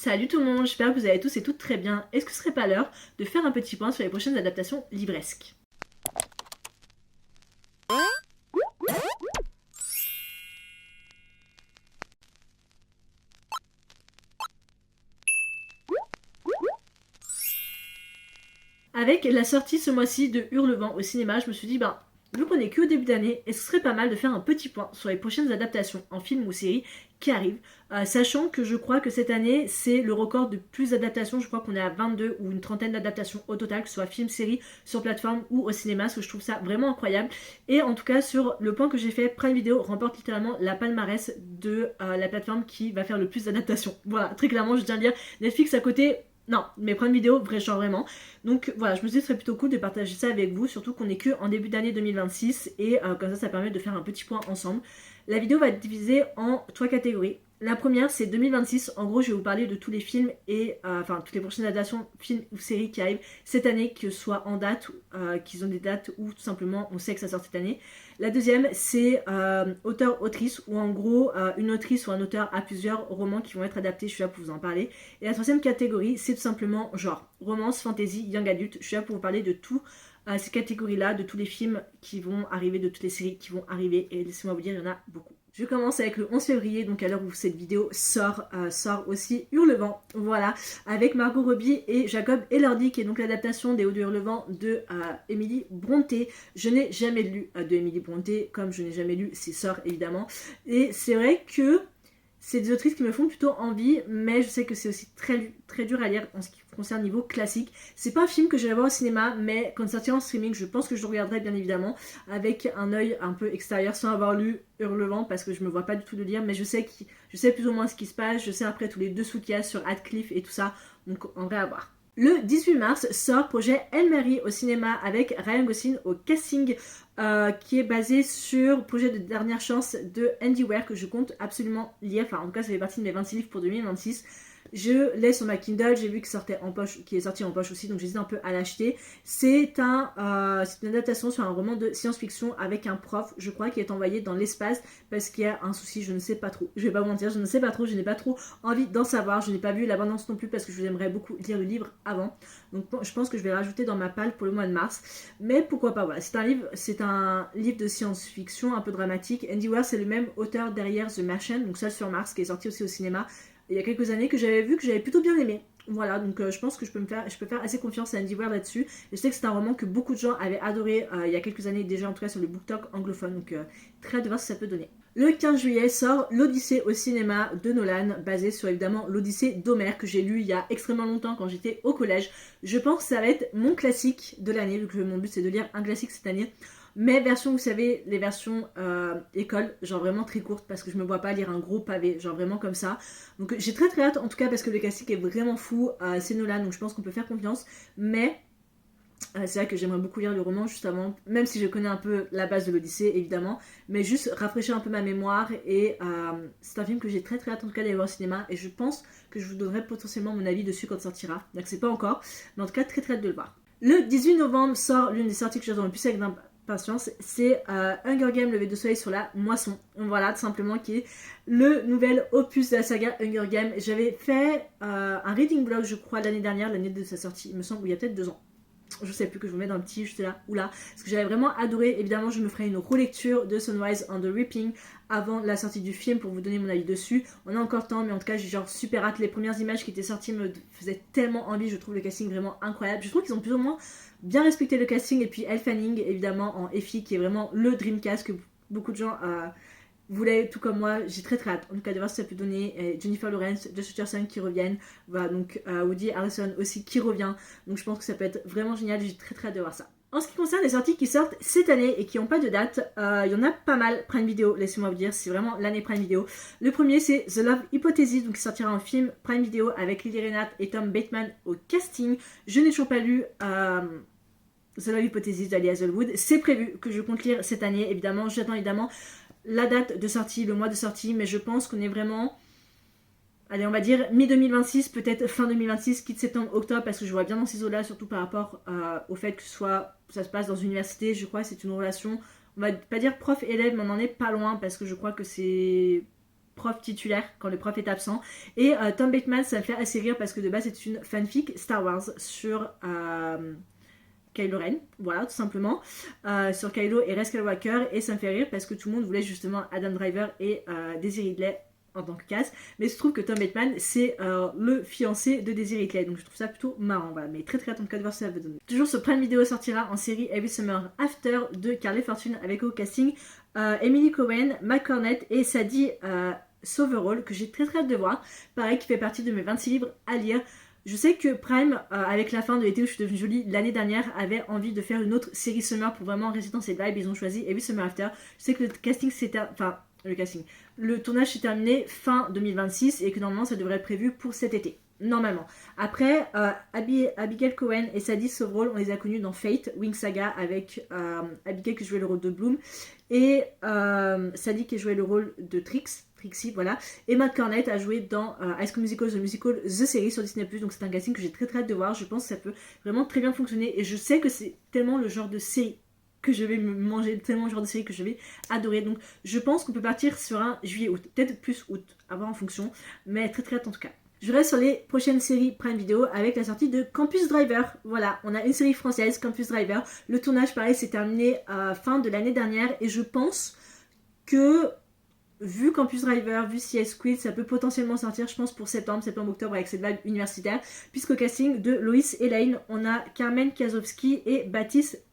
Salut tout le monde, j'espère que vous allez tous et toutes très bien. Est-ce que ce serait pas l'heure de faire un petit point sur les prochaines adaptations livresques? Avec la sortie ce mois-ci de Hurlevent au cinéma, je me suis dit, vu qu'on est qu'au début d'année, est-ce que ce serait pas mal de faire un petit point sur les prochaines adaptations en film ou série qui arrivent, sachant que je crois que cette année, c'est le record de plus d'adaptations, je crois qu'on est à 22 ou une trentaine d'adaptations au total, que ce soit film, série, sur plateforme ou au cinéma, parce que je trouve ça vraiment incroyable. Et en tout cas, sur le point que j'ai fait, Prime Video remporte littéralement la palmarès de la plateforme qui va faire le plus d'adaptations. Voilà, très clairement, je tiens à dire, Netflix à côté, non, mais Prime Vidéo, vrai genre vraiment. Donc voilà, je me suis dit que ce serait plutôt cool de partager ça avec vous, surtout qu'on est que en début d'année 2026 et comme ça permet de faire un petit point ensemble. La vidéo va être divisée en trois catégories. La première c'est 2026, en gros je vais vous parler de tous les films et enfin toutes les prochaines adaptations, films ou séries qui arrivent cette année, que ce soit en date, qu'ils ont des dates ou tout simplement on sait que ça sort cette année. La deuxième c'est auteur-autrice, où en gros une autrice ou un auteur a plusieurs romans qui vont être adaptés, je suis là pour vous en parler. Et la troisième catégorie, c'est tout simplement genre romance, fantasy, young adult. Je suis là pour vous parler de tout ces catégories-là, de tous les films qui vont arriver, de toutes les séries qui vont arriver. Et laissez-moi vous dire, il y en a beaucoup. Je commence avec le 11 février, donc à l'heure où cette vidéo sort aussi Hurlevent, voilà, avec Margot Robbie et Jacob Elordi, qui est donc l'adaptation des Hauts de Hurlevent de Emily Brontë. Je n'ai jamais lu de Emily Brontë, comme je n'ai jamais lu ses sœurs évidemment. Et c'est vrai que c'est des autrices qui me font plutôt envie, mais je sais que c'est aussi très dur à lire en ce qui concerne niveau classique. C'est pas un film que j'irai voir au cinéma, mais quand il sortira en streaming, je pense que je le regarderai bien évidemment, avec un œil un peu extérieur, sans avoir lu Hurlevent, parce que je me vois pas du tout de lire, mais je sais plus ou moins ce qui se passe, je sais après tous les dessous qu'il y a sur Radcliffe et tout ça, donc en vrai à voir. Le 18 mars sort projet Elle Mary au cinéma avec Ryan Gosling au casting, qui est basé sur le projet de Dernière Chance de Andy Weir, que je compte absolument lire. Enfin, en tout cas, ça fait partie de mes 26 livres pour 2026. Je l'ai sur ma Kindle, j'ai vu qu'il est sorti en poche aussi, donc j'hésite un peu à l'acheter. C'est une adaptation sur un roman de science-fiction avec un prof, je crois, qui est envoyé dans l'espace parce qu'il y a un souci, je ne sais pas trop. Je vais pas vous mentir, je ne sais pas trop, je n'ai pas trop envie d'en savoir. Je n'ai pas vu l'abondance non plus parce que je aimerais beaucoup lire le livre avant. Donc je pense que je vais le rajouter dans ma palle pour le mois de mars. Mais pourquoi pas, voilà. C'est un livre de science-fiction un peu dramatique. Andy Weir, c'est le même auteur derrière The Martian, donc Seul sur Mars, qui est sorti aussi au cinéma il y a quelques années, que j'avais vu, que j'avais plutôt bien aimé. Voilà, donc je pense que je peux faire assez confiance à Andy Weir là-dessus. Je sais que c'est un roman que beaucoup de gens avaient adoré il y a quelques années déjà, en tout cas sur le BookTok anglophone, donc très hâte de voir ce que ça peut donner. Le 15 juillet sort L'Odyssée au cinéma de Nolan, basé sur évidemment l'Odyssée d'Homère, que j'ai lu il y a extrêmement longtemps quand j'étais au collège. Je pense que ça va être mon classique de l'année, vu que mon but c'est de lire un classique cette année. Mais version, vous savez, les versions école, genre vraiment très courtes, parce que je me vois pas lire un gros pavé, genre vraiment comme ça. Donc j'ai très hâte, en tout cas, parce que le casting est vraiment fou. C'est Nolan, donc je pense qu'on peut faire confiance. Mais c'est vrai que j'aimerais beaucoup lire le roman juste avant, même si je connais un peu la base de l'Odyssée, évidemment. Mais juste rafraîchir un peu ma mémoire. Et c'est un film que j'ai très hâte, en tout cas, d'aller voir au cinéma. Et je pense que je vous donnerai potentiellement mon avis dessus quand il sortira. Donc c'est pas encore, mais en tout cas, très hâte de le voir. Le 18 novembre sort l'une des sorties que j'attends le plus avec impatience, c'est Hunger Games, lever de soleil sur la moisson. Voilà, tout simplement, qui est le nouvel opus de la saga Hunger Games. J'avais fait un reading blog, je crois, l'année dernière, l'année de sa sortie, il me semble, il y a peut-être 2 ans. Je sais plus, que je vous mets dans le petit, juste là, ou là, parce que j'avais vraiment adoré. Évidemment, je me ferai une relecture de Sunrise on the Reaping avant la sortie du film pour vous donner mon avis dessus. On a encore le temps, mais en tout cas, j'ai genre super hâte. Les premières images qui étaient sorties me faisaient tellement envie. Je trouve le casting vraiment incroyable. Je trouve qu'ils ont plus ou moins bien respecté le casting. Et puis Elle Fanning, évidemment, en Effie, qui est vraiment le Dreamcast que beaucoup de gens voulait, tout comme moi. J'ai très hâte en tout cas de voir ce que ça peut donner. Jennifer Lawrence, Josh Hutcherson qui reviennent, voilà, donc Woody Harrelson aussi qui revient, donc je pense que ça peut être vraiment génial. J'ai très hâte de voir ça. En ce qui concerne les sorties qui sortent cette année et qui n'ont pas de date, il y en a pas mal. Prime Video, laissez-moi vous dire, c'est vraiment l'année Prime Video. Le premier, c'est The Love Hypothesis, donc qui sortira en film Prime Video avec Lily Reinhardt et Tom Bateman au casting. Je n'ai toujours pas lu The Love Hypothesis d'Ali Hazelwood. C'est prévu que je compte lire cette année, évidemment. J'attends évidemment la date de sortie, le mois de sortie, mais je pense qu'on est vraiment, allez, on va dire mi-2026, peut-être fin 2026, quitte septembre, octobre, parce que je vois bien dans ces eaux-là, surtout par rapport au fait que ça se passe dans une université. Je crois que c'est une relation, on va pas dire prof-élève, mais on en est pas loin, parce que je crois que c'est prof titulaire quand le prof est absent. Et Tom Bateman, ça me fait assez rire parce que de base c'est une fanfic Star Wars sur Kylo Ren, voilà tout simplement, sur Kylo et Rey Skywalker, et ça me fait rire parce que tout le monde voulait justement Adam Driver et Daisy Ridley en tant que casse, mais il se trouve que Tom Bateman c'est le fiancé de Daisy Ridley, donc je trouve ça plutôt marrant, voilà, mais très hâte en tout cas de voir ce que ça va donner. Toujours sur Prime Video sortira en série Every Summer After de Carly Fortune avec au casting Emily Cohen, Matt Cornett et Sadie Soverall, que j'ai très hâte de voir, pareil qui fait partie de mes 26 livres à lire. Je sais que Prime, avec la fin de l'été où je suis devenue jolie l'année dernière, avait envie de faire une autre série Summer pour vraiment rester dans cette vibe. Ils ont choisi Every Summer After. Je sais que le casting s'était... Enfin, le tournage s'est terminé fin 2026 et que normalement ça devrait être prévu pour cet été. Normalement. Après, Abigail Cohen et Sadie Soverall, on les a connus dans Fate, Wing Saga, avec Abigail qui jouait le rôle de Bloom et Sadie qui jouait le rôle de Trixie, voilà. Et Matt Cornett a joué dans High School Musical, The Musical, The Series sur Disney+, donc c'est un casting que j'ai très hâte de voir. Je pense que ça peut vraiment très bien fonctionner et je sais que c'est tellement le genre de série que je vais me manger, tellement le genre de série que je vais adorer. Donc je pense qu'on peut partir sur un juillet-août, peut-être plus août, à voir en fonction, mais très hâte en tout cas. Je reste sur les prochaines séries Prime Video avec la sortie de Campus Driver. Voilà, on a une série française, Campus Driver. Le tournage, pareil, s'est terminé fin de l'année dernière et je pense que vu Campus Driver, vu CS Squid, ça peut potentiellement sortir, je pense, pour septembre-octobre avec cette vague universitaire, puisqu'au casting de Lois et Lane, on a Carmen Kazowski et Baptiste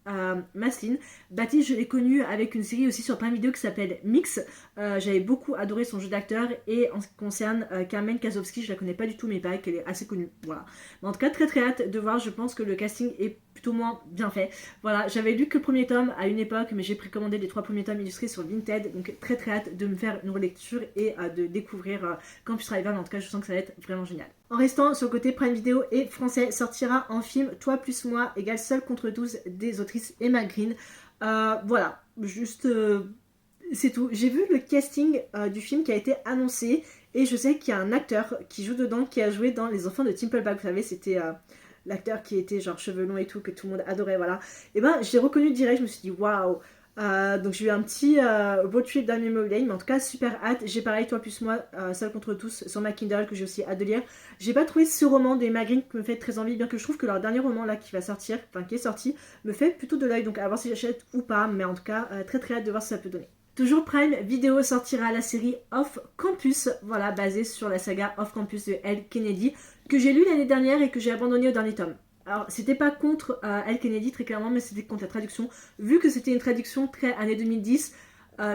Maslin. Baptiste, je l'ai connu avec une série aussi sur Prime Video qui s'appelle Mix. J'avais beaucoup adoré son jeu d'acteur, et en ce qui concerne Carmen Kazowski, je la connais pas du tout, mais il paraît qu'elle est assez connue. Voilà. Mais en tout cas, très hâte de voir. Je pense que le casting est plutôt moins bien fait. Voilà, j'avais lu que le premier tome à une époque, mais j'ai précommandé les 3 premiers tomes illustrés sur Vinted, donc très hâte de me faire une relecture et de découvrir Campus Driver. En tout cas, je sens que ça va être vraiment génial. En restant sur le côté Prime Video et français, sortira en film Toi plus moi égale Seul contre 12 des autrices Emma Green. Voilà, juste c'est tout. J'ai vu le casting du film qui a été annoncé et je sais qu'il y a un acteur qui joue dedans, qui a joué dans Les Enfants de Timpleback. Vous savez, c'était l'acteur qui était genre cheveux longs et tout, que tout le monde adorait, voilà. Et ben, j'ai reconnu direct, je me suis dit waouh. Donc j'ai eu un petit road trip dans Memory Lane, mais en tout cas super hâte. J'ai pareil Toi plus moi, Seul contre tous sur ma Kindle que j'ai aussi hâte de lire. J'ai pas trouvé ce roman des Emma Green qui me fait très envie, bien que je trouve que leur dernier roman là qui va sortir, enfin qui est sorti, me fait plutôt de l'œil, donc à voir si j'achète ou pas, mais en tout cas très hâte de voir ce que ça peut donner. Toujours Prime Video sortira la série Off Campus, voilà, basée sur la saga Off Campus de Elle Kennedy, que j'ai lu l'année dernière et que j'ai abandonné au dernier tome. Alors, c'était pas contre Elle Kennedy très clairement, mais c'était contre la traduction. Vu que c'était une traduction très année 2010,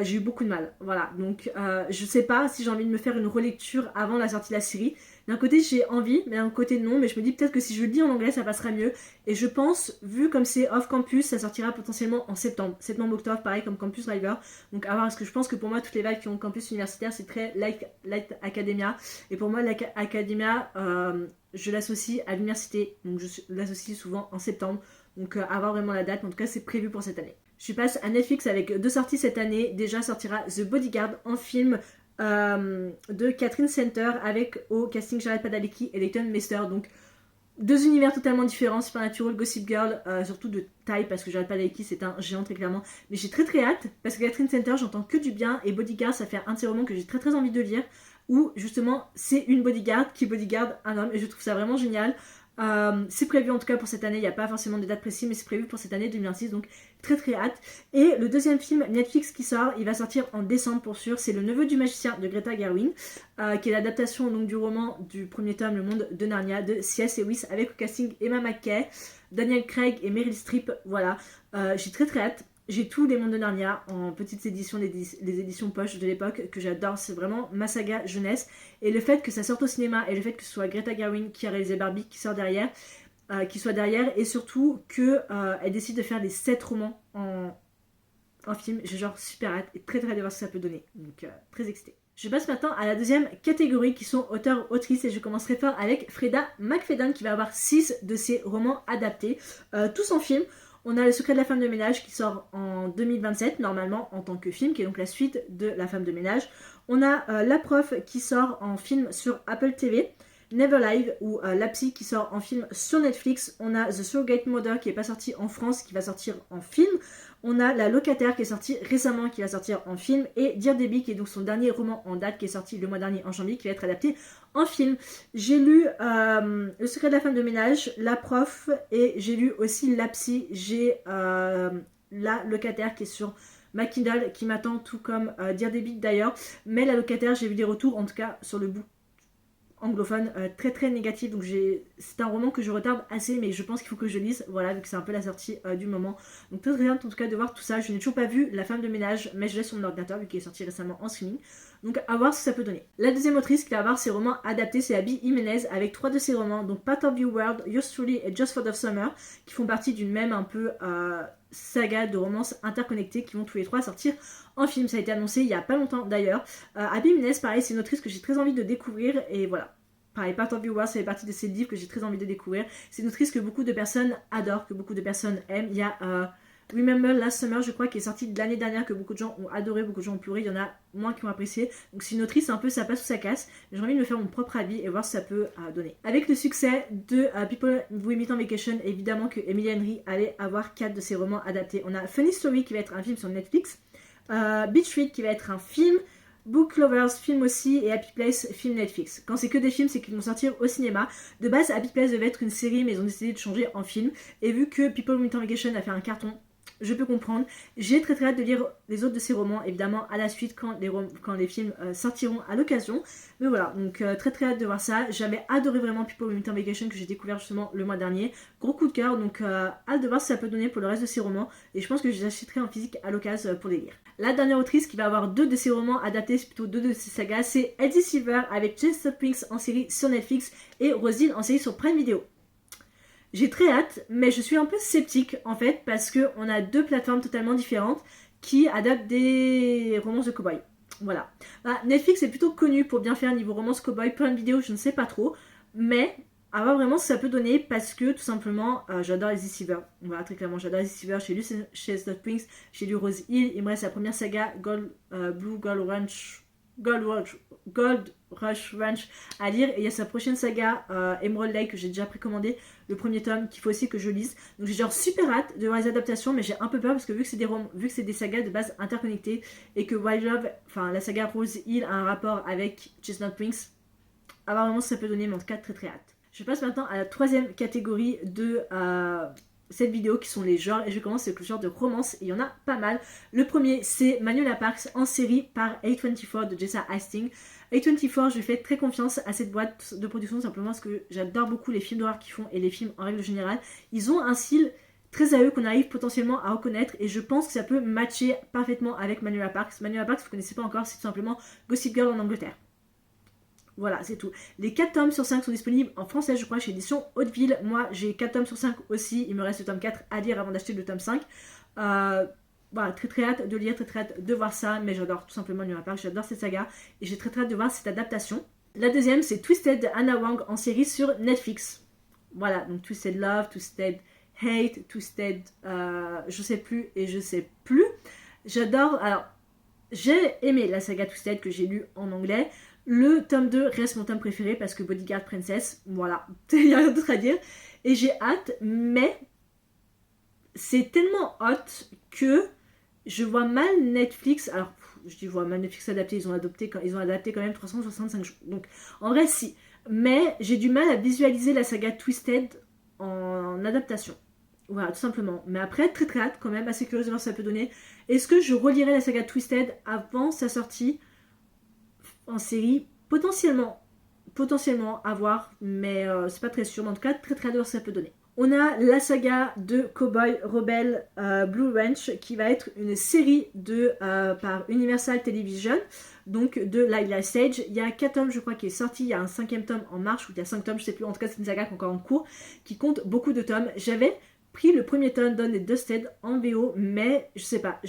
j'ai eu beaucoup de mal. Voilà, donc je sais pas si j'ai envie de me faire une relecture avant la sortie de la série. D'un côté, j'ai envie, mais d'un côté, non. Mais je me dis peut-être que si je le lis en anglais, ça passera mieux. Et je pense, vu comme c'est off campus, ça sortira potentiellement en septembre. Septembre-octobre, pareil comme Campus Driver. Donc à voir, parce que je pense que pour moi, toutes les vagues qui ont campus universitaire, c'est très Light Academia. Et pour moi, Light Academia, je l'associe à l'université. Donc je l'associe souvent en septembre. Donc à voir vraiment la date. Mais en tout cas, c'est prévu pour cette année. Je passe à Netflix avec 2 sorties cette année. Déjà sortira The Bodyguard en film de Catherine Center avec au casting Jared Padalecki et Leighton Meester. Donc 2 univers totalement différents, Supernatural, Gossip Girl, surtout de taille parce que Jared Padalecki c'est un géant très clairement. Mais j'ai très hâte parce que Catherine Center j'entends que du bien, et Bodyguard ça fait un de ces romans que j'ai très envie de lire où justement c'est une bodyguard qui bodyguard un homme, et je trouve ça vraiment génial. C'est prévu en tout cas pour cette année, il n'y a pas forcément de date précise, mais c'est prévu pour cette année 2026, donc très hâte. Et le deuxième film Netflix qui sort, il va sortir en décembre pour sûr, c'est Le Neveu du Magicien de Greta Gerwig, qui est l'adaptation donc du roman du premier tome Le Monde de Narnia de C.S. Lewis, avec au casting Emma McKay, Daniel Craig et Meryl Streep. Voilà, j'ai très hâte. J'ai tous les Mondes de Narnia en petites éditions, les éditions poche de l'époque que j'adore, c'est vraiment ma saga jeunesse. Et le fait que ça sorte au cinéma et le fait que ce soit Greta Gerwig qui a réalisé Barbie qui soit derrière, et surtout qu'elle décide de faire les 7 romans en film, j'ai genre super hâte et très hâte de voir ce que ça peut donner. Donc très excitée. Je passe maintenant à la deuxième catégorie qui sont auteurs-autrices, et je commencerai fort avec Freda McFadden qui va avoir 6 de ses romans adaptés, tous en film. On a Le Secret de la femme de ménage qui sort en 2027 normalement en tant que film, qui est donc la suite de La femme de ménage. On a La prof qui sort en film sur Apple TV, Never Live ou La psy qui sort en film sur Netflix. On a The Surrogate Mother qui n'est pas sorti en France, qui va sortir en film. On a La Locataire qui est sortie récemment, qui va sortir en film, et Dear Debbie qui est donc son dernier roman en date qui est sorti le mois dernier en janvier, qui va être adapté en film. J'ai lu Le secret de la femme de ménage, La prof, et j'ai lu aussi La psy. J'ai La Locataire qui est sur ma Kindle qui m'attend, tout comme Dear Debbie d'ailleurs. Mais La Locataire, j'ai vu des retours, en tout cas sur le bout anglophone, très très négatif, donc c'est un roman que je retarde assez, mais je pense qu'il faut que je lise, voilà, vu que c'est un peu la sortie du moment. Donc très très bien en tout cas de voir tout ça. Je n'ai toujours pas vu La femme de ménage, mais je l'ai sur mon ordinateur vu qu'il est sorti récemment en streaming, donc à voir ce que ça peut donner. La deuxième autrice qui va avoir ses romans adaptés, c'est Abby Jiménez, avec 3 de ses romans, donc Part of Your World, Yours Truly et Just for the Summer, qui font partie d'une même un peu saga de romances interconnectées qui vont tous les 3 sortir en film. Ça a été annoncé il y a pas longtemps d'ailleurs. Abby Jiménez, pareil, c'est une autrice que j'ai très envie de découvrir, et voilà. Pareil, Part of Your World, ça fait partie de ces livres que j'ai très envie de découvrir. C'est une autrice que beaucoup de personnes adorent, que beaucoup de personnes aiment. Il y a Remember Last Summer, je crois, qui est sorti de l'année dernière, que beaucoup de gens ont adoré, beaucoup de gens ont pleuré, il y en a moins qui ont apprécié. Donc c'est une autrice un peu ça passe ou ça casse. J'ai envie de me faire mon propre avis et voir ce que ça peut donner. Avec le succès de People We Meet on Vacation, évidemment que Emily Henry allait avoir 4 de ses romans adaptés. On a Funny Story qui va être un film sur Netflix, Beach Read qui va être un film, Book Lovers, film aussi, et Happy Place, film Netflix. Quand c'est que des films, c'est qu'ils vont sortir au cinéma. De base, Happy Place devait être une série, mais ils ont décidé de changer en film. Et vu que People Who Meet on Vacation a fait un carton, je peux comprendre. J'ai très très hâte de lire les autres de ces romans, évidemment à la suite quand les films sortiront à l'occasion. Mais voilà, donc très très hâte de voir ça. J'avais adoré vraiment People Who Meet on Vacation, que j'ai découvert justement le mois dernier. Gros coup de cœur, donc hâte de voir ce que ça peut donner pour le reste de ces romans. Et je pense que je les achèterai en physique à l'occasion pour les lire. La dernière autrice qui va avoir 2 de ses romans adaptés, c'est plutôt 2 de ses sagas, c'est Elsie Silver avec Chester Pinks en série sur Netflix et Rosine en série sur Prime Video. J'ai très hâte, mais je suis un peu sceptique en fait, parce qu'on a 2 plateformes totalement différentes qui adaptent des romances de cow-boy. Voilà. Netflix est plutôt connu pour bien faire niveau romance cow-boy, Prime Video, je ne sais pas trop, mais à voir vraiment ce que ça peut donner, parce que tout simplement j'adore Elsie Silver. Voilà, très clairement, j'adore Elsie Silver. J'ai lu Chester Pinks, j'ai lu Rose Hill, il me reste la première saga Blue Gold Rush Ranch à lire, et il y a sa prochaine saga Emerald Lake que j'ai déjà précommandé, le premier tome qu'il faut aussi que je lise. Donc j'ai genre super hâte de voir les adaptations, mais j'ai un peu peur parce que vu que c'est des sagas de base interconnectées, et que Wild Love, enfin la saga Rose Hill a un rapport avec Chestnut Pinks, à voir vraiment ce que ça peut donner, mais en tout cas très très hâte. Je passe maintenant à la 3e catégorie de cette vidéo, qui sont les genres, et je commence avec le genre de romance, et il y en a pas mal. Le premier, c'est Manuela Parks en série par A24 de Jessa Hastings. A24, je fais très confiance à cette boîte de production, simplement parce que j'adore beaucoup les films d'horreur qu'ils font, et les films en règle générale. Ils ont un style très à eux qu'on arrive potentiellement à reconnaître, et je pense que ça peut matcher parfaitement avec Manuela Parks. Manuela Parks, vous connaissez pas encore, c'est tout simplement Gossip Girl en Angleterre. Voilà, c'est tout. Les 4 tomes sur 5 sont disponibles en français, je crois, chez Édition Hauteville. Moi, j'ai 4 tomes sur 5 aussi. Il me reste le tome 4 à lire avant d'acheter le tome 5. Voilà, très très hâte de lire, très très hâte de voir ça. Mais j'adore tout simplement Manuela Parks, j'adore cette saga. Et j'ai très très hâte de voir cette adaptation. La deuxième, c'est Twisted de Anna Wang en série sur Netflix. Voilà, donc Twisted Love, Twisted Hate, Twisted... je sais plus et je sais plus. J'adore... Alors, j'ai aimé la saga Twisted que j'ai lue en anglais. Le tome 2 reste mon tome préféré parce que Bodyguard Princess, voilà, il n'y a rien d'autre à dire. Et j'ai hâte, mais c'est tellement hot que je vois mal Netflix. Alors, je dis vois mal Netflix adapté, ils ont adapté quand même 365 jours. Donc, en vrai, si. Mais j'ai du mal à visualiser la saga Twisted en adaptation. Voilà, tout simplement. Mais après, très très hâte quand même, assez curieuse de voir ce que ça peut donner. Est-ce que je relirai la saga Twisted avant sa sortie en série? Potentiellement à voir, mais c'est pas très sûr. Mais en tout cas, très très hâte de voir ce que ça peut donner. On a la saga de Cowboy Rebel Blue Ranch, qui va être une série par Universal Television, donc de Lila Sage. Il y a 4 tomes, je crois, qui est sorti. Il y a un 5e tome en marche, ou il y a 5 tomes, je sais plus. En tout cas, c'est une saga qui est encore en cours, qui compte beaucoup de tomes. J'avais pris le premier tome Done et Dusted en VO, mais je sais pas.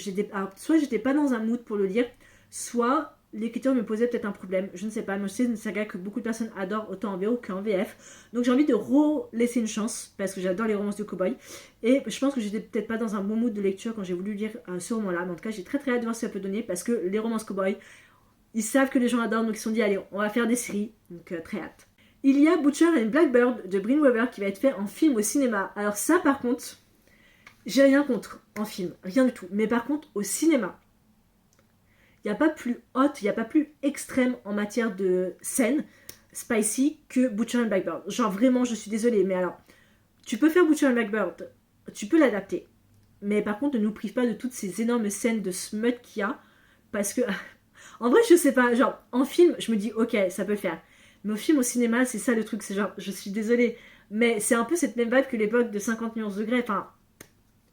Soit j'étais pas dans un mood pour le lire, soit l'écriture me posait peut-être un problème, je ne sais pas. Moi, c'est une saga que beaucoup de personnes adorent, autant en VO qu'en VF. Donc j'ai envie de laisser une chance, parce que j'adore les romances de cow-boy. Et je pense que j'étais peut-être pas dans un bon mood de lecture quand j'ai voulu lire ce roman-là. Mais en tout cas, j'ai très très hâte de voir ce que ça peut donner, parce que les romances cow-boy, ils savent que les gens adorent, donc ils se sont dit, allez, on va faire des séries. Donc très hâte. Il y a Butcher and Blackbird de Bryn Weaver qui va être fait en film au cinéma. Alors ça, par contre, J'ai rien contre en film, rien du tout. Mais par contre, au cinéma, il n'y a pas plus hot, il n'y a pas plus extrême en matière de scène spicy que Butcher and Blackbird. Genre vraiment, je suis désolée, mais alors, tu peux faire Butcher and Blackbird, tu peux l'adapter. Mais par contre, ne nous prive pas de toutes ces énormes scènes de smut qu'il y a. Parce que, en vrai, je sais pas, genre, en film, je me dis, ok, ça peut le faire. Mais au film, au cinéma, c'est ça le truc, c'est genre, je suis désolée. Mais c'est un peu cette même vibe que l'époque de 50 nuances de degrés. Enfin,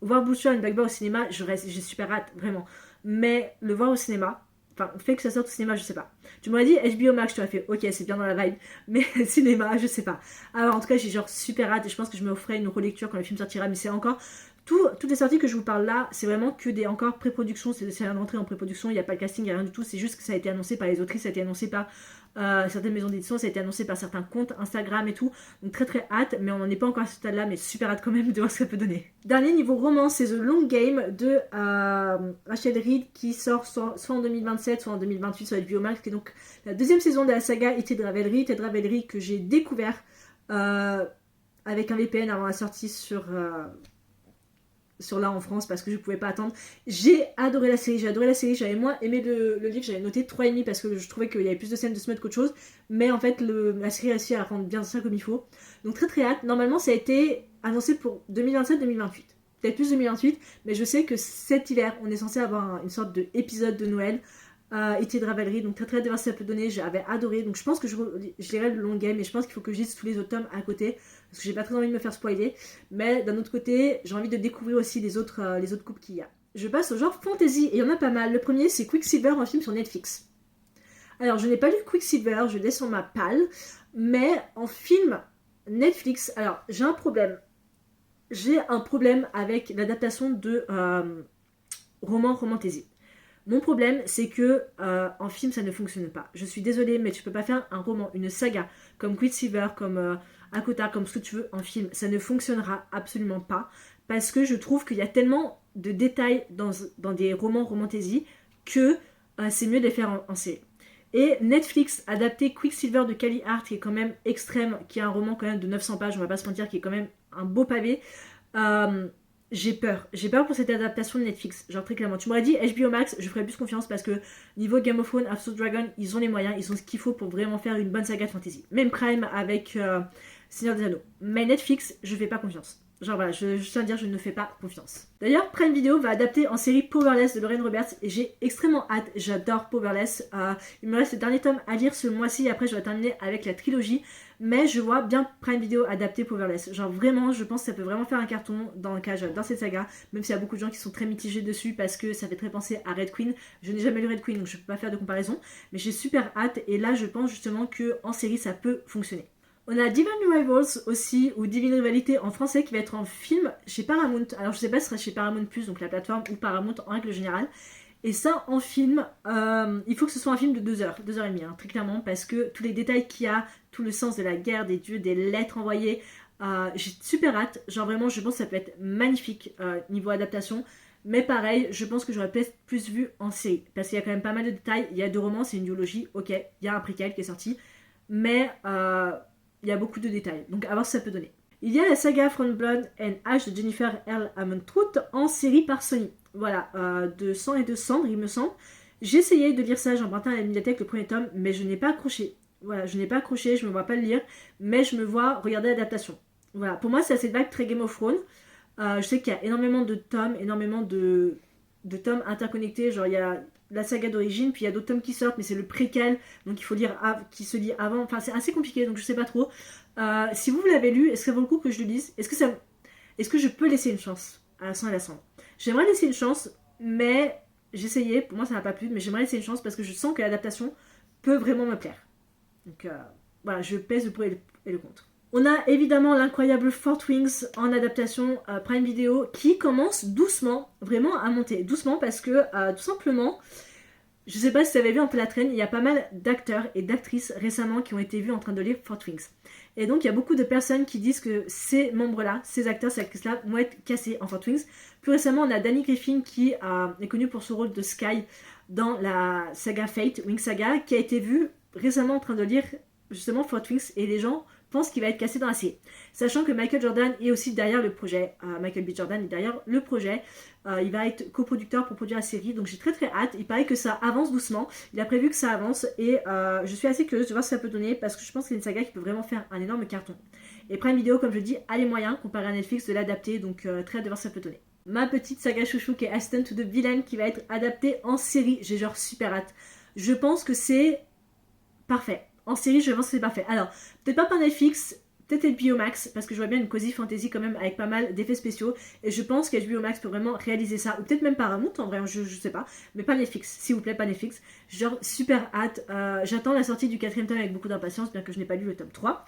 voir Butcher and Blackbird au cinéma, j'ai super hâte, vraiment. Mais le voir au cinéma, enfin, le fait que ça sorte au cinéma, je sais pas. Tu m'aurais dit HBO Max, tu aurais fait, ok, c'est bien dans la vibe, mais cinéma, je sais pas. Alors, en tout cas, j'ai genre super hâte et je pense que je me ferai une relecture quand le film sortira, mais c'est encore. Toutes les sorties que je vous parle là, c'est vraiment que des encore pré-production, c'est rien d'entrée en pré-production, il n'y a pas de casting, il n'y a rien du tout, c'est juste que ça a été annoncé par les autrices, ça a été annoncé par certaines maisons d'édition, ça a été annoncé par certains comptes Instagram et tout, donc très très hâte, mais on n'en est pas encore à ce stade là, mais super hâte quand même de voir ce que ça peut donner. Dernier niveau romance, c'est The Long Game de Rachel Reed qui sort soit en 2027, soit en 2028 sur HBO Max, qui est donc la deuxième saison de la saga Ted Ravelry que j'ai découvert avec un VPN avant la sortie sur là en France parce que je pouvais pas attendre. J'ai adoré la série, j'avais moins aimé le livre, j'avais noté 3,5 parce que je trouvais qu'il y avait plus de scènes de smut qu'autre chose, mais en fait la série a réussi à rendre bien ça comme il faut. Donc très très hâte, normalement ça a été annoncé pour 2027-2028. Peut-être plus 2028, mais je sais que cet hiver, on est censé avoir une sorte d'épisode de Noël été de Ravelry, donc très très hâte de voir ce que ça peut donner, j'avais adoré, donc je pense que je lirai le long game, mais je pense qu'il faut que je lise tous les autres tomes à côté, parce que j'ai pas très envie de me faire spoiler, mais d'un autre côté, j'ai envie de découvrir aussi les autres couples qu'il y a. Je passe au genre fantasy, et il y en a pas mal. Le premier, c'est Quicksilver, un film sur Netflix. Alors, je n'ai pas lu Quicksilver, je l'ai sur ma palle, mais en film Netflix, alors j'ai un problème. J'ai un problème avec l'adaptation de roman fantasy. Mon problème, c'est que en film, ça ne fonctionne pas. Je suis désolée, mais tu peux pas faire un roman, une saga, comme Quicksilver, comme Akota, comme ce que tu veux en film. Ça ne fonctionnera absolument pas. Parce que je trouve qu'il y a tellement de détails dans des romans romantasy que c'est mieux de les faire en série. Et Netflix adapté Quicksilver de Callie Hart, qui est quand même extrême, qui est un roman quand même de 900 pages, on va pas se mentir, qui est quand même un beau pavé. J'ai peur pour cette adaptation de Netflix, genre très clairement. Tu m'aurais dit HBO Max, je ferais plus confiance parce que niveau Game of Thrones, House of Dragon, ils ont les moyens, ils ont ce qu'il faut pour vraiment faire une bonne saga de fantasy. Même Prime avec Seigneur des Anneaux. Mais Netflix, je fais pas confiance. Genre voilà, je tiens à dire, je ne fais pas confiance. D'ailleurs, Prime Video va adapter en série Powerless de Lorraine Roberts et j'ai extrêmement hâte, j'adore Powerless. Il me reste le dernier tome à lire ce mois-ci, après je vais terminer avec la trilogie. Mais je vois bien Prime Video adapter Powerless. Genre vraiment, je pense que ça peut vraiment faire un carton dans le cas, j'adore cette saga. Même s'il y a beaucoup de gens qui sont très mitigés dessus parce que ça fait très penser à Red Queen. Je n'ai jamais lu Red Queen donc je peux pas faire de comparaison. Mais j'ai super hâte et là je pense justement qu'en série ça peut fonctionner. On a Divine Rivals aussi, ou Divine Rivalité en français, qui va être en film chez Paramount. Alors je sais pas si ce sera chez Paramount+, donc la plateforme, ou Paramount en règle générale. Et ça, en film, il faut que ce soit un film de 2 heures, 2h30, hein, très clairement, parce que tous les détails qu'il y a, tout le sens de la guerre, des dieux, des lettres envoyées, j'ai super hâte. Genre vraiment, je pense que ça peut être magnifique niveau adaptation. Mais pareil, je pense que j'aurais peut-être plus vu en série, parce qu'il y a quand même pas mal de détails. Il y a 2 romans, c'est une duologie, ok, il y a un préquel qui est sorti, mais il y a beaucoup de détails, donc à voir ce que ça peut donner. Il y a la saga From Blood and Ash de Jennifer L. Amontrout en série par Sony. Voilà, de sang et de cendre, il me semble. J'ai essayé de lire ça, j'ai emprunté à la bibliothèque le premier tome, mais je n'ai pas accroché. Voilà, je n'ai pas accroché, je me vois pas le lire, mais je me vois regarder l'adaptation. Voilà, pour moi c'est assez vague, très Game of Thrones. Je sais qu'il y a énormément de tomes, énormément de tomes interconnectés, genre il y a la saga d'origine, puis il y a d'autres tomes qui sortent, mais c'est le préquel, donc il faut lire qui se lit avant. Enfin, c'est assez compliqué, donc je sais pas trop. Si vous l'avez lu, est-ce que ça vaut le coup que je le lise? Est-ce que je peux laisser une chance à la sang et la cendre? J'aimerais laisser une chance, mais j'ai essayé, pour moi ça n'a pas plu, mais j'aimerais laisser une chance parce que je sens que l'adaptation peut vraiment me plaire. Donc voilà, je pèse le pour et le contre. On a évidemment l'incroyable Fort Wings en adaptation Prime Video qui commence doucement, vraiment à monter. Doucement parce que tout simplement, je sais pas si vous avez vu un peu la traîne, il y a pas mal d'acteurs et d'actrices récemment qui ont été vus en train de lire Fort Wings. Et donc il y a beaucoup de personnes qui disent que ces membres-là, ces acteurs, ces actrices-là vont être cassés en Fort Wings. Plus récemment, on a Danny Griffin qui est connu pour son rôle de Sky dans la saga Fate, Wings Saga, qui a été vu récemment en train de lire justement Fort Wings et les gens pense qu'il va être cassé dans la série. Sachant que Michael Jordan est aussi derrière le projet, Michael B. Jordan est derrière le projet, il va être coproducteur pour produire la série, donc j'ai très très hâte. Il paraît que ça avance doucement, il a prévu que ça avance et je suis assez curieuse de voir ce que ça peut donner parce que je pense que c'est une saga qui peut vraiment faire un énorme carton. Et Prime Video, comme je dis, a les moyens, comparé à Netflix, de l'adapter, donc très hâte de voir ce que ça peut donner. Ma petite saga chouchou qui est Assistant to the Villain qui va être adaptée en série, j'ai genre super hâte. Je pense que c'est parfait. En série, je pense que c'est parfait. Alors, peut-être pas par Netflix, peut-être HBO Max, parce que je vois bien une cozy fantasy quand même avec pas mal d'effets spéciaux. Et je pense qu'HBO Max peut vraiment réaliser ça. Ou peut-être même Paramount, en vrai, je sais pas. Mais pas Netflix, s'il vous plaît, pas Netflix. Genre, super hâte. J'attends la sortie du 4e tome avec beaucoup d'impatience, bien que je n'ai pas lu le tome 3.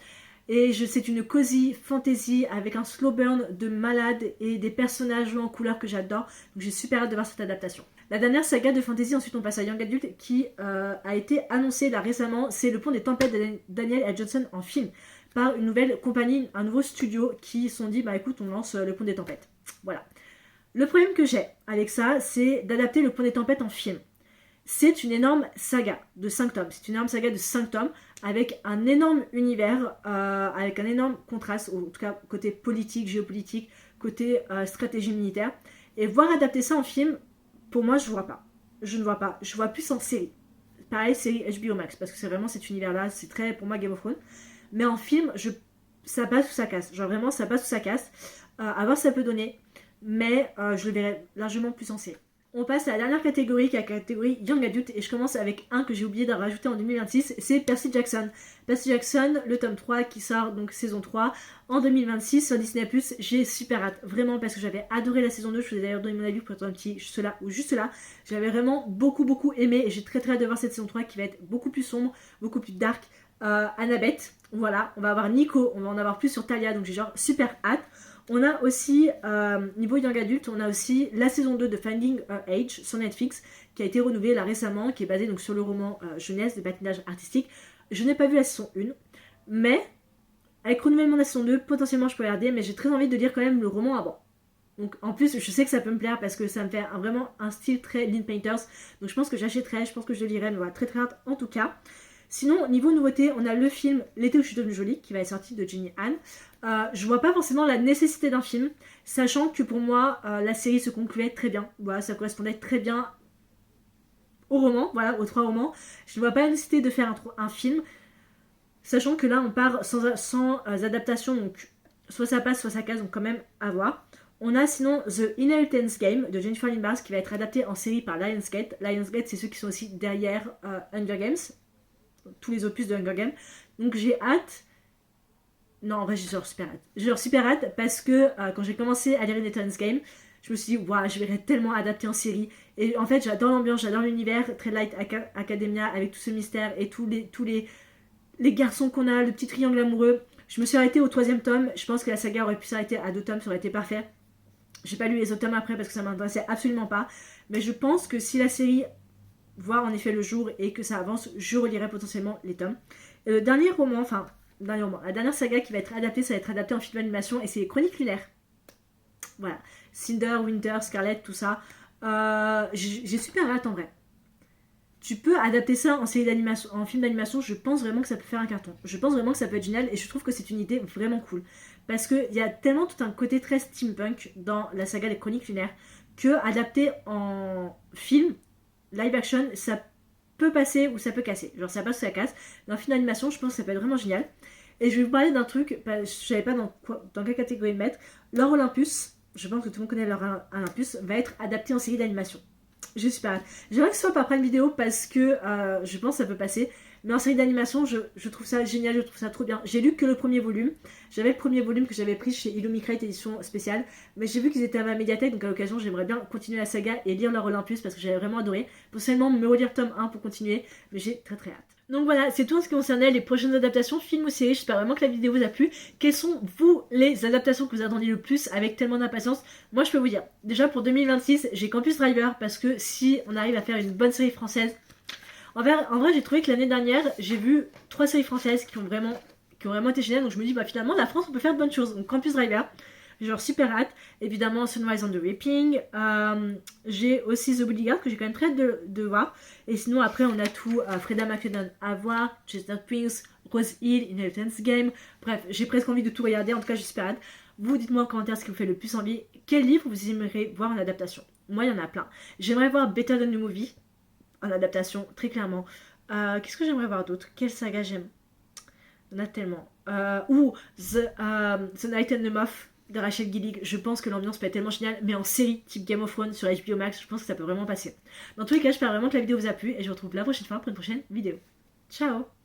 Et c'est une cozy fantasy avec un slow burn de malade et des personnages en couleur que j'adore. Donc j'ai super hâte de voir cette adaptation. La dernière saga de fantasy, ensuite on passe à Young Adult, qui a été annoncée là récemment. C'est Le Pont des Tempêtes de Daniel L. Johnson en film, par une nouvelle compagnie, un nouveau studio qui se sont dit, bah écoute, on lance Le Pont des Tempêtes. Voilà. Le problème que j'ai avec ça, c'est d'adapter Le Pont des Tempêtes en film. C'est une énorme saga de 5 tomes. C'est une énorme saga de 5 tomes avec un énorme univers, avec un énorme contraste, en tout cas côté politique, géopolitique, côté stratégie militaire. Et voir adapter ça en film, pour moi, je vois pas. Je ne vois pas. Je vois plus en série. Pareil, série HBO Max, parce que c'est vraiment cet univers-là, c'est très, pour moi, Game of Thrones. Mais en film, ça passe ou ça casse. Genre vraiment, ça passe ou ça casse. À voir ce que ça peut donner, mais je le verrai largement plus en série. On passe à la dernière catégorie, qui est la catégorie Young Adult, et je commence avec un que j'ai oublié de rajouter en 2026, c'est Percy Jackson. Percy Jackson, le tome 3 qui sort, donc saison 3, en 2026 sur Disney+, j'ai super hâte, vraiment, parce que j'avais adoré la saison 2, je vous ai d'ailleurs donné mon avis pour être un petit cela ou juste là, j'avais vraiment beaucoup aimé, et j'ai très hâte de voir cette saison 3 qui va être beaucoup plus sombre, beaucoup plus dark. Annabeth, voilà, on va avoir Nico, on va en avoir plus sur Talia, donc j'ai genre super hâte. On a aussi, niveau Young Adult, on a aussi la saison 2 de Finding Age sur Netflix, qui a été renouvelée là récemment, qui est basée donc sur le roman jeunesse de patinage artistique. Je n'ai pas vu la saison 1, mais avec renouvellement de la saison 2, potentiellement je peux regarder, mais j'ai très envie de lire quand même le roman avant. Donc en plus, je sais que ça peut me plaire parce que ça me fait vraiment un style très Lynn Painters, donc je pense que j'achèterai, je pense que je le lirai, mais voilà, très hâte en tout cas. Sinon, niveau nouveauté, on a le film L'été où je suis devenue jolie, qui va être sorti de Jenny Han. Je vois pas forcément la nécessité d'un film, sachant que pour moi, la série se concluait très bien. Voilà, ça correspondait très bien au roman, voilà, aux 3 romans. Je ne vois pas la nécessité de faire un film, sachant que là, on part sans adaptation, donc soit ça passe, soit ça casse, donc quand même à voir. On a sinon The Inheritance Game de Jennifer Lynn Barnes qui va être adapté en série par Lionsgate. Lionsgate, c'est ceux qui sont aussi derrière Hunger Games, tous les opus de Hunger Games. Donc j'ai hâte. Non, en vrai, j'ai genre super hâte. J'ai genre super hâte parce que quand j'ai commencé à lire Inheritance Game, je me suis dit, waouh, je verrais tellement adapté en série. Et en fait, j'adore l'ambiance, j'adore l'univers, très light Academia, avec tout ce mystère et tous les garçons qu'on a, le petit triangle amoureux. Je me suis arrêtée au 3e tome. Je pense que la saga aurait pu s'arrêter à 2 tomes, ça aurait été parfait. J'ai pas lu les autres tomes après parce que ça m'intéressait absolument pas. Mais je pense que si la série voit en effet le jour et que ça avance, je relirai potentiellement les tomes. Et le dernier roman, la dernière saga qui va être adaptée, ça va être adapté en film d'animation et c'est les Chroniques lunaires. Voilà. Cinder, Winter, Scarlet, tout ça. J'ai super hâte en vrai. Tu peux adapter ça en série d'animation, en film d'animation, je pense vraiment que ça peut faire un carton. Je pense vraiment que ça peut être génial et je trouve que c'est une idée vraiment cool. Parce qu'il y a tellement tout un côté très steampunk dans la saga des Chroniques lunaires que adapté en film, live action, ça peut passer ou ça peut casser. Genre ça passe ou ça casse. Dans un film d'animation, je pense que ça peut être vraiment génial. Et je vais vous parler d'un truc, je savais pas dans quelle catégorie le mettre. L'Or Olympus, je pense que tout le monde connaît l'Or Olympus, va être adapté en série d'animation. J'ai super hâte. J'aimerais que ce soit par Prime Vidéo parce que je pense que ça peut passer. Mais en série d'animation, je trouve ça génial, je trouve ça trop bien. J'ai lu que le premier volume. J'avais le premier volume que j'avais pris chez Illumicrate édition spéciale. Mais j'ai vu qu'ils étaient à ma médiathèque, donc à l'occasion, j'aimerais bien continuer la saga et lire leur Olympus parce que j'avais vraiment adoré. Potentiellement me relire tome 1 pour continuer, mais j'ai très hâte. Donc voilà, c'est tout en ce qui concernait les prochaines adaptations, films ou séries. J'espère vraiment que la vidéo vous a plu. Quelles sont, vous, les adaptations que vous attendiez le plus avec tellement d'impatience? Moi, je peux vous dire, déjà pour 2026, j'ai Campus Driver parce que si on arrive à faire une bonne série française, en vrai, j'ai trouvé que l'année dernière, j'ai vu 3 séries françaises qui ont vraiment été géniales. Donc je me dis, bah finalement, la France, on peut faire de bonnes choses. Donc Campus Driver, j'ai genre super hâte. Évidemment, Sunrise on the Reaping. J'ai aussi The Bodyguard que j'ai quand même très hâte de voir. Et sinon, après, on a tout Freda McFadden à voir, Chestnut Prince, Rose Hill, Inheritance Game. Bref, j'ai presque envie de tout regarder, en tout cas j'ai super hâte. Vous dites-moi en commentaire ce qui vous fait le plus envie. Quel livre vous aimeriez voir en adaptation? Moi, il y en a plein. J'aimerais voir Better Than the Movie en adaptation, très clairement. Qu'est-ce que j'aimerais voir d'autre? Quelle saga j'aime? Il y en a tellement. Ou The Night and the Moth de Rachel Gillig. Je pense que l'ambiance peut être tellement géniale, mais en série, type Game of Thrones sur HBO Max, je pense que ça peut vraiment passer. Dans tous les cas, j'espère vraiment que la vidéo vous a plu et je vous retrouve la prochaine fois pour une prochaine vidéo. Ciao!